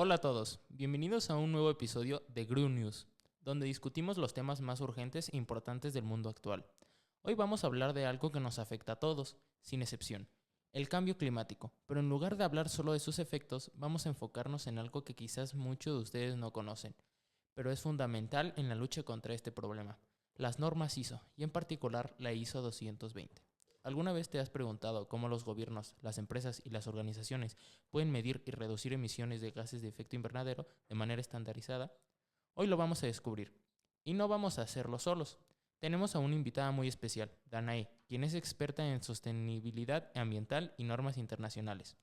Hola a todos, bienvenidos a un nuevo episodio de Gru News, donde discutimos los temas más urgentes e importantes del mundo actual. Hoy vamos a hablar de algo que nos afecta a todos, sin excepción, el cambio climático, pero en lugar de hablar solo de sus efectos, vamos a enfocarnos en algo que quizás muchos de ustedes no conocen, pero es fundamental en la lucha contra este problema, las normas ISO, y en particular la ISO 220. ¿Alguna vez te has preguntado cómo los gobiernos, las empresas y las organizaciones pueden medir y reducir emisiones de gases de efecto invernadero de manera estandarizada? Hoy lo vamos a descubrir. Y no vamos a hacerlo solos. Tenemos a una invitada muy especial, Danae, quien es experta en sostenibilidad ambiental y normas internacionales.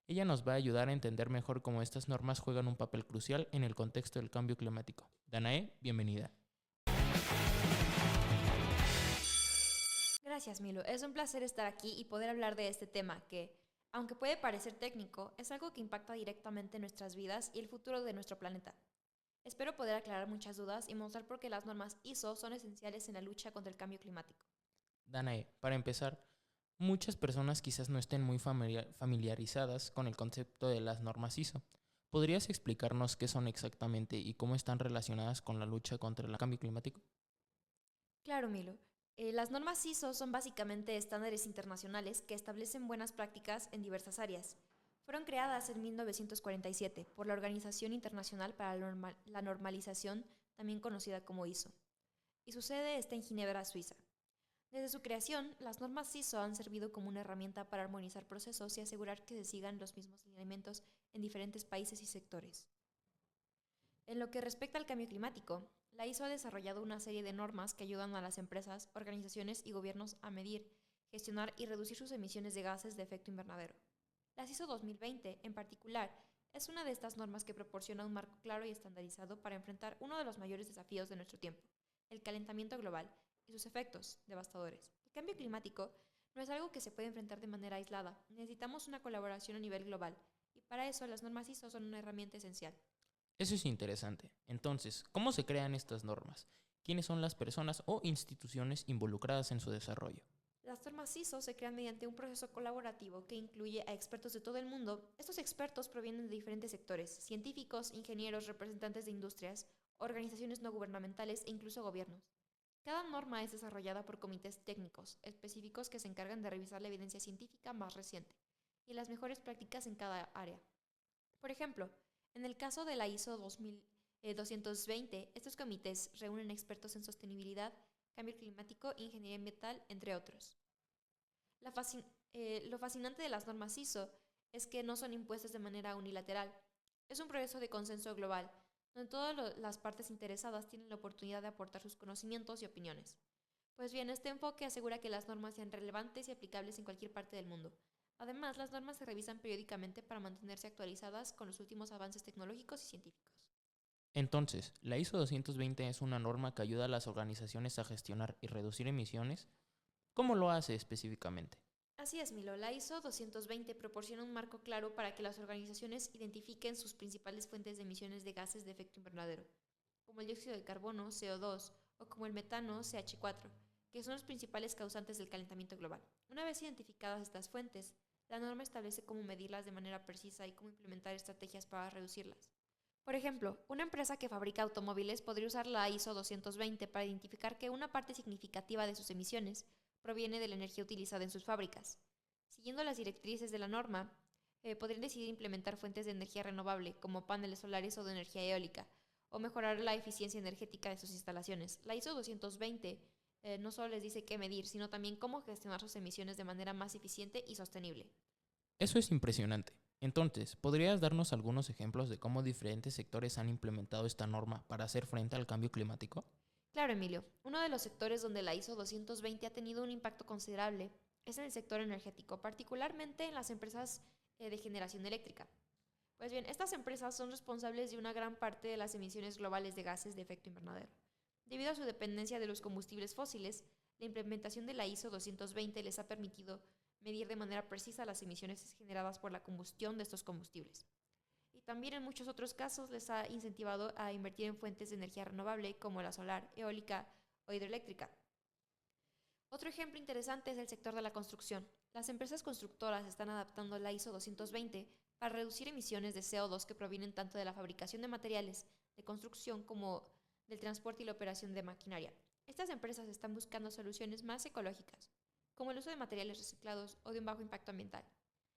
Ella nos va a ayudar a entender mejor cómo estas normas juegan un papel crucial en el contexto del cambio climático. Danae, bienvenida. Gracias, Milo. Es un placer estar aquí y poder hablar de este tema que, aunque puede parecer técnico, es algo que impacta directamente nuestras vidas y el futuro de nuestro planeta. Espero poder aclarar muchas dudas y mostrar por qué las normas ISO son esenciales en la lucha contra el cambio climático. Danae, para empezar, muchas personas quizás no estén muy familiarizadas con el concepto de las normas ISO. ¿Podrías explicarnos qué son exactamente y cómo están relacionadas con la lucha contra el cambio climático? Claro, Milo. Las normas ISO son básicamente estándares internacionales que establecen buenas prácticas en diversas áreas. Fueron creadas en 1947 por la Organización Internacional para la Normalización, también conocida como ISO, y su sede está en Ginebra, Suiza. Desde su creación, las normas ISO han servido como una herramienta para armonizar procesos y asegurar que se sigan los mismos lineamientos en diferentes países y sectores. En lo que respecta al cambio climático, la ISO ha desarrollado una serie de normas que ayudan a las empresas, organizaciones y gobiernos a medir, gestionar y reducir sus emisiones de gases de efecto invernadero. La ISO 2020, en particular, es una de estas normas que proporciona un marco claro y estandarizado para enfrentar uno de los mayores desafíos de nuestro tiempo, el calentamiento global y sus efectos devastadores. El cambio climático no es algo que se puede enfrentar de manera aislada, necesitamos una colaboración a nivel global, y para eso las normas ISO son una herramienta esencial. Eso es interesante. Entonces, ¿cómo se crean estas normas? ¿Quiénes son las personas o instituciones involucradas en su desarrollo? Las normas ISO se crean mediante un proceso colaborativo que incluye a expertos de todo el mundo. Estos expertos provienen de diferentes sectores: científicos, ingenieros, representantes de industrias, organizaciones no gubernamentales e incluso gobiernos. Cada norma es desarrollada por comités técnicos específicos que se encargan de revisar la evidencia científica más reciente y las mejores prácticas en cada área. Por ejemplo, en el caso de la ISO 220, estos comités reúnen expertos en sostenibilidad, cambio climático, ingeniería ambiental, entre otros. La fascin- lo fascinante de las normas ISO es que no son impuestas de manera unilateral. Es un proceso de consenso global, donde las partes interesadas tienen la oportunidad de aportar sus conocimientos y opiniones. Pues bien, este enfoque asegura que las normas sean relevantes y aplicables en cualquier parte del mundo. Además, las normas se revisan periódicamente para mantenerse actualizadas con los últimos avances tecnológicos y científicos. Entonces, ¿la ISO 220 es una norma que ayuda a las organizaciones a gestionar y reducir emisiones? ¿Cómo lo hace específicamente? Así es, Milo. La ISO 220 proporciona un marco claro para que las organizaciones identifiquen sus principales fuentes de emisiones de gases de efecto invernadero, como el dióxido de carbono, CO2, o como el metano, CH4, que son los principales causantes del calentamiento global. Una vez identificadas estas fuentes, la norma establece cómo medirlas de manera precisa y cómo implementar estrategias para reducirlas. Por ejemplo, una empresa que fabrica automóviles podría usar la ISO 220 para identificar que una parte significativa de sus emisiones proviene de la energía utilizada en sus fábricas. Siguiendo las directrices de la norma, podrían decidir implementar fuentes de energía renovable, como paneles solares o de energía eólica, o mejorar la eficiencia energética de sus instalaciones. La ISO 220 no solo les dice qué medir, sino también cómo gestionar sus emisiones de manera más eficiente y sostenible. Eso es impresionante. Entonces, ¿podrías darnos algunos ejemplos de cómo diferentes sectores han implementado esta norma para hacer frente al cambio climático? Claro, Emilio, uno de los sectores donde la ISO 220 ha tenido un impacto considerable es en el sector energético, particularmente en las empresas de generación eléctrica. Pues bien, estas empresas son responsables de una gran parte de las emisiones globales de gases de efecto invernadero. Debido a su dependencia de los combustibles fósiles, la implementación de la ISO 220 les ha permitido medir de manera precisa las emisiones generadas por la combustión de estos combustibles. Y también en muchos otros casos les ha incentivado a invertir en fuentes de energía renovable como la solar, eólica o hidroeléctrica. Otro ejemplo interesante es el sector de la construcción. Las empresas constructoras están adaptando la ISO 220 para reducir emisiones de CO2 que provienen tanto de la fabricación de materiales de construcción como del transporte y la operación de maquinaria. Estas empresas están buscando soluciones más ecológicas, como el uso de materiales reciclados o de un bajo impacto ambiental,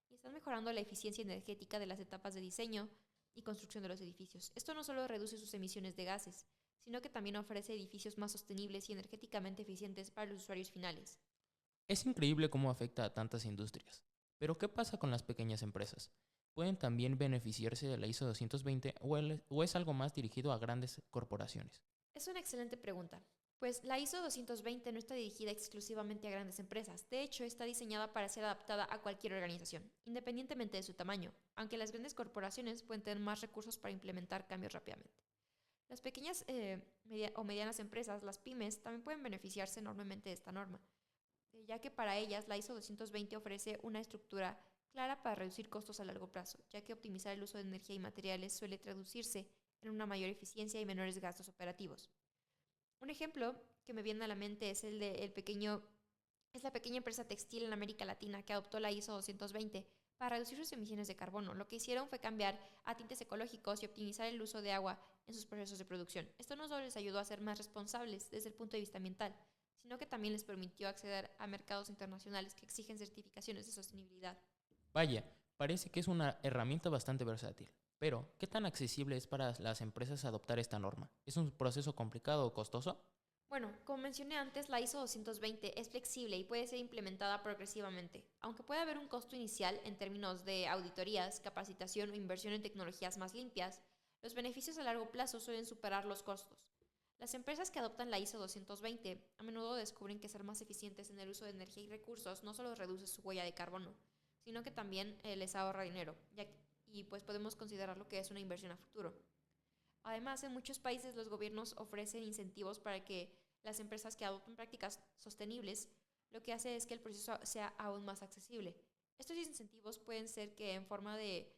y están mejorando la eficiencia energética de las etapas de diseño y construcción de los edificios. Esto no solo reduce sus emisiones de gases, sino que también ofrece edificios más sostenibles y energéticamente eficientes para los usuarios finales. Es increíble cómo afecta a tantas industrias. Pero ¿qué pasa con las pequeñas empresas? ¿Pueden también beneficiarse de la ISO 220 o es algo más dirigido a grandes corporaciones? Es una excelente pregunta, pues la ISO 220 no está dirigida exclusivamente a grandes empresas. De hecho, está diseñada para ser adaptada a cualquier organización, independientemente de su tamaño, aunque las grandes corporaciones pueden tener más recursos para implementar cambios rápidamente. Las pequeñas o medianas empresas, las pymes, también pueden beneficiarse enormemente de esta norma, ya que para ellas la ISO 220 ofrece una estructura clara para reducir costos a largo plazo, ya que optimizar el uso de energía y materiales suele traducirse en una mayor eficiencia y menores gastos operativos. Un ejemplo que me viene a la mente es es la pequeña empresa textil en América Latina que adoptó la ISO 220 para reducir sus emisiones de carbono. Lo que hicieron fue cambiar a tintes ecológicos y optimizar el uso de agua en sus procesos de producción. Esto no solo les ayudó a ser más responsables desde el punto de vista ambiental, sino que también les permitió acceder a mercados internacionales que exigen certificaciones de sostenibilidad. Vaya, parece que es una herramienta bastante versátil. Pero, ¿qué tan accesible es para las empresas adoptar esta norma? ¿Es un proceso complicado o costoso? Bueno, como mencioné antes, la ISO 220 es flexible y puede ser implementada progresivamente, aunque puede haber un costo inicial en términos de auditorías, capacitación o inversión en tecnologías más limpias. Los beneficios a largo plazo suelen superar los costos. Las empresas que adoptan la ISO 220 a menudo descubren que ser más eficientes en el uso de energía y recursos no solo reduce su huella de carbono, sino que también les ahorra dinero, y pues podemos considerarlo que es una inversión a futuro. Además, en muchos países los gobiernos ofrecen incentivos para que las empresas que adopten prácticas sostenibles, lo que hace es que el proceso sea aún más accesible. Estos incentivos pueden ser que en forma de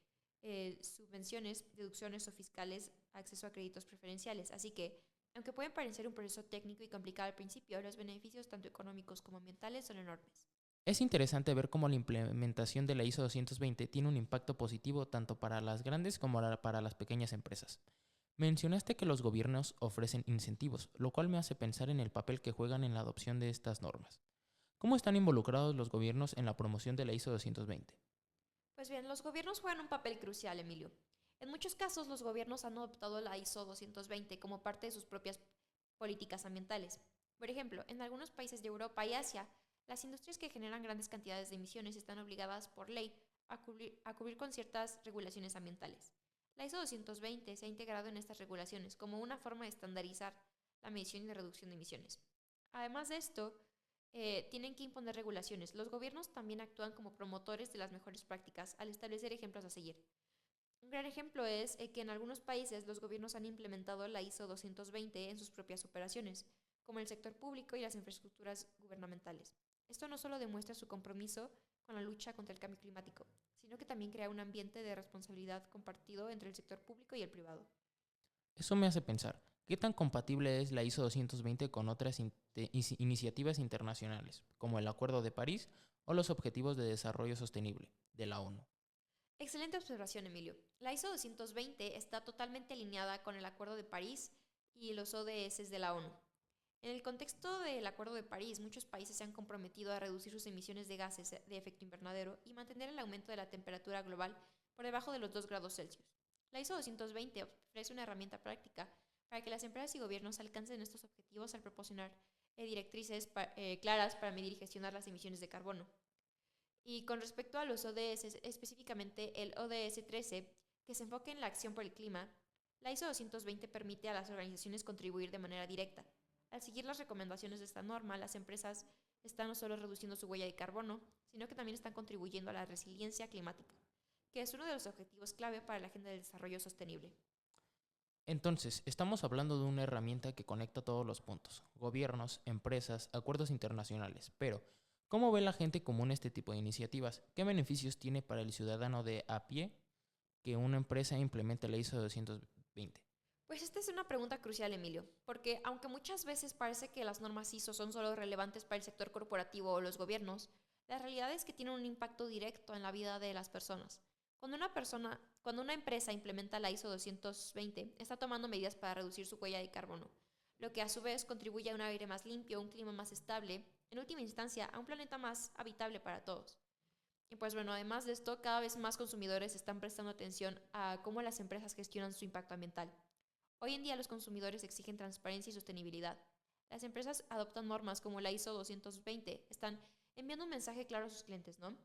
subvenciones, deducciones o fiscales, acceso a créditos preferenciales. Así que, aunque pueden parecer un proceso técnico y complicado al principio, los beneficios tanto económicos como ambientales son enormes. Es interesante ver cómo la implementación de la ISO 220 tiene un impacto positivo tanto para las grandes como para las pequeñas empresas. Mencionaste que los gobiernos ofrecen incentivos, lo cual me hace pensar en el papel que juegan en la adopción de estas normas. ¿Cómo están involucrados los gobiernos en la promoción de la ISO 220? Pues bien, los gobiernos juegan un papel crucial, Emilio. En muchos casos, los gobiernos han adoptado la ISO 220 como parte de sus propias políticas ambientales. Por ejemplo, en algunos países de Europa y Asia, las industrias que generan grandes cantidades de emisiones están obligadas por ley a cubrir con ciertas regulaciones ambientales. La ISO 220 se ha integrado en estas regulaciones como una forma de estandarizar la medición y la reducción de emisiones. Además de esto, tienen que imponer regulaciones. Los gobiernos también actúan como promotores de las mejores prácticas al establecer ejemplos a seguir. Un gran ejemplo es que en algunos países los gobiernos han implementado la ISO 220 en sus propias operaciones, como el sector público y las infraestructuras gubernamentales. Esto no solo demuestra su compromiso con la lucha contra el cambio climático, sino que también crea un ambiente de responsabilidad compartido entre el sector público y el privado. Eso me hace pensar, ¿qué tan compatible es la ISO 220 con otras iniciativas internacionales, como el Acuerdo de París o los Objetivos de Desarrollo Sostenible de la ONU? Excelente observación, Emilio. La ISO 220 está totalmente alineada con el Acuerdo de París y los ODS de la ONU. En el contexto del Acuerdo de París, muchos países se han comprometido a reducir sus emisiones de gases de efecto invernadero y mantener el aumento de la temperatura global por debajo de los 2 grados Celsius. La ISO 220 ofrece una herramienta práctica para que las empresas y gobiernos alcancen estos objetivos al proporcionar directrices claras para medir y gestionar las emisiones de carbono. Y con respecto a los ODS, específicamente el ODS 13, que se enfoca en la acción por el clima, la ISO 220 permite a las organizaciones contribuir de manera directa. Al seguir las recomendaciones de esta norma, las empresas están no solo reduciendo su huella de carbono, sino que también están contribuyendo a la resiliencia climática, que es uno de los objetivos clave para la Agenda del Desarrollo Sostenible. Entonces, estamos hablando de una herramienta que conecta todos los puntos, gobiernos, empresas, acuerdos internacionales, pero ¿cómo ve la gente común este tipo de iniciativas? ¿Qué beneficios tiene para el ciudadano de a pie que una empresa implemente la ISO 220? Pues esta es una pregunta crucial, Emilio, porque aunque muchas veces parece que las normas ISO son solo relevantes para el sector corporativo o los gobiernos, la realidad es que tienen un impacto directo en la vida de las personas. Cuando una empresa implementa la ISO 220, está tomando medidas para reducir su huella de carbono, lo que a su vez contribuye a un aire más limpio, un clima más estable, en última instancia, a un planeta más habitable para todos. Y pues bueno, además de esto, cada vez más consumidores están prestando atención a cómo las empresas gestionan su impacto ambiental. Hoy en día los consumidores exigen transparencia y sostenibilidad. Las empresas adoptan normas como la ISO 220, están enviando un mensaje claro a sus clientes, ¿no?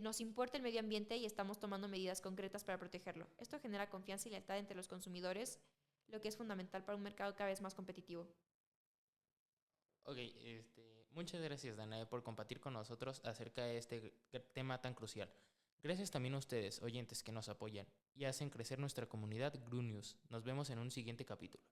Nos importa el medio ambiente y estamos tomando medidas concretas para protegerlo. Esto genera confianza y lealtad entre los consumidores, lo que es fundamental para un mercado cada vez más competitivo. Ok, muchas gracias, Danae, por compartir con nosotros acerca de este tema tan crucial. Gracias también a ustedes, oyentes, que nos apoyan y hacen crecer nuestra comunidad GRU News. Nos vemos en un siguiente capítulo.